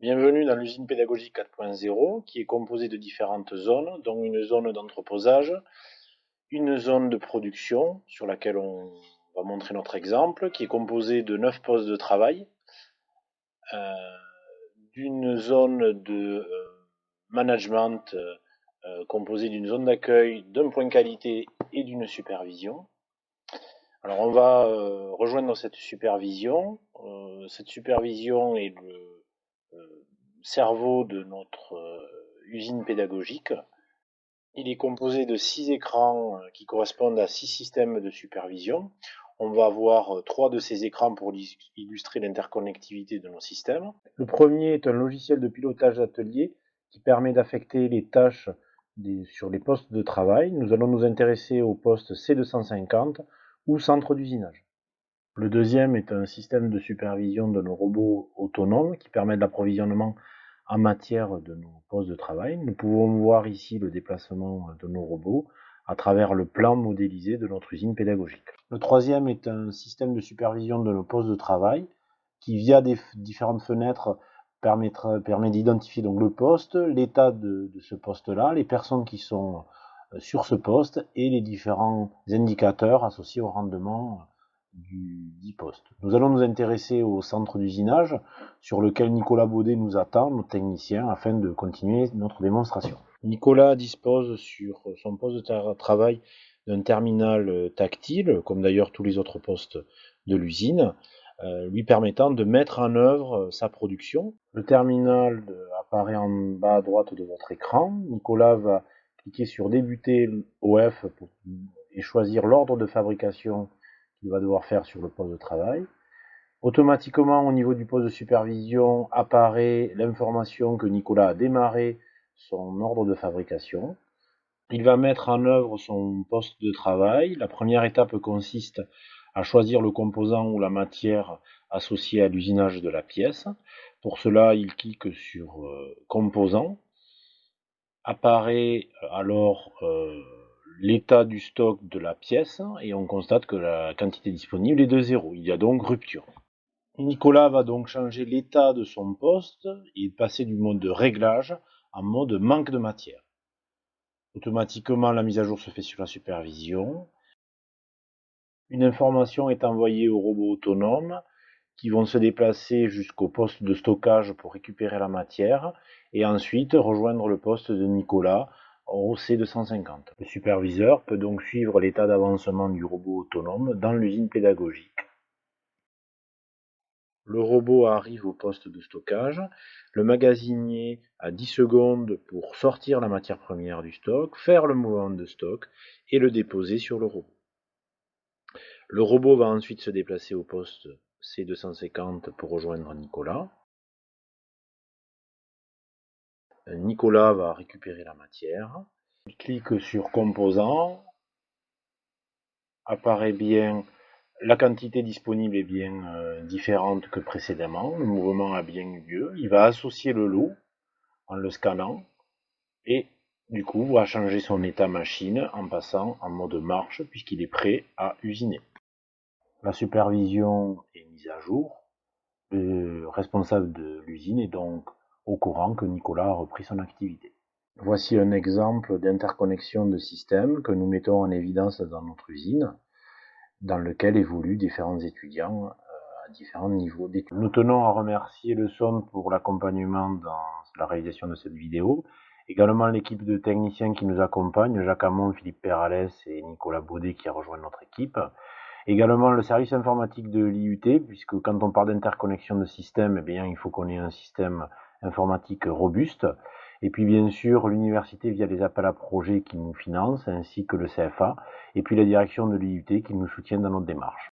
Bienvenue dans l'usine pédagogique 4.0 qui est composée de différentes zones, dont une zone d'entreposage, une zone de production sur laquelle on va montrer notre exemple, qui est composée de 9 postes de travail, d'une zone de management composée d'une zone d'accueil, d'un point qualité et d'une supervision. Alors on va rejoindre cette supervision. Cette supervision est le cerveau de notre usine pédagogique. Il est composé de 6 écrans qui correspondent à 6 systèmes de supervision. On va avoir 3 de ces écrans pour illustrer l'interconnectivité de nos systèmes. Le premier est un logiciel de pilotage d'atelier qui permet d'affecter les tâches sur les postes de travail. Nous allons nous intéresser au poste C250 ou centre d'usinage. Le deuxième est un système de supervision de nos robots autonomes qui permet de l'approvisionnement en matière de nos postes de travail. Nous pouvons voir ici le déplacement de nos robots à travers le plan modélisé de notre usine pédagogique. Le troisième est un système de supervision de nos postes de travail qui, via différentes fenêtres, permet d'identifier donc le poste, l'état de ce poste-là, les personnes qui sont sur ce poste et les différents indicateurs associés au rendement du dit poste. Nous allons nous intéresser au centre d'usinage sur lequel Nicolas Baudet nous attend, notre technicien, afin de continuer notre démonstration. Nicolas dispose sur son poste de travail d'un terminal tactile, comme d'ailleurs tous les autres postes de l'usine, lui permettant de mettre en œuvre sa production. Le terminal apparaît en bas à droite de votre écran. Nicolas va cliquer sur débuter OF et choisir l'ordre de fabrication qu'il va devoir faire sur le poste de travail. Automatiquement, au niveau du poste de supervision, apparaît l'information que Nicolas a démarré son ordre de fabrication. Il va mettre en œuvre son poste de travail. La première étape consiste à choisir le composant ou la matière associée à l'usinage de la pièce. Pour cela, il clique sur composant. Apparaît alors l'état du stock de la pièce et on constate que la quantité disponible est de 0. Il y a donc rupture. Nicolas va donc changer l'état de son poste et passer du mode de réglage en mode manque de matière. Automatiquement, la mise à jour se fait sur la supervision. Une information est envoyée aux robots autonomes qui vont se déplacer jusqu'au poste de stockage pour récupérer la matière et ensuite rejoindre le poste de Nicolas au C250. Le superviseur peut donc suivre l'état d'avancement du robot autonome dans l'usine pédagogique. Le robot arrive au poste de stockage. Le magasinier a 10 secondes pour sortir la matière première du stock, faire le mouvement de stock et le déposer sur le robot. Le robot va ensuite se déplacer au poste C250 pour rejoindre Nicolas. Nicolas va récupérer la matière. Il clique sur composant. Apparaît bien la quantité disponible est bien différente que précédemment. Le mouvement a bien eu lieu. Il va associer le lot en le scannant et du coup va changer son état machine en passant en mode marche puisqu'il est prêt à usiner. La supervision est mise à jour. Le responsable de l'usine est donc au courant que Nicolas a repris son activité. Voici un exemple d'interconnexion de système que nous mettons en évidence dans notre usine, dans lequel évoluent différents étudiants à différents niveaux d'études. Nous tenons à remercier le SON pour l'accompagnement dans la réalisation de cette vidéo, également l'équipe de techniciens qui nous accompagnent, Jacques Hamon, Philippe Perales et Nicolas Baudet qui a rejoint notre équipe. Également le service informatique de l'IUT, puisque quand on parle d'interconnexion de système, eh bien, il faut qu'on ait un système informatique robuste. Et puis bien sûr l'université via les appels à projets qui nous financent, ainsi que le CFA, et puis la direction de l'IUT qui nous soutient dans notre démarche.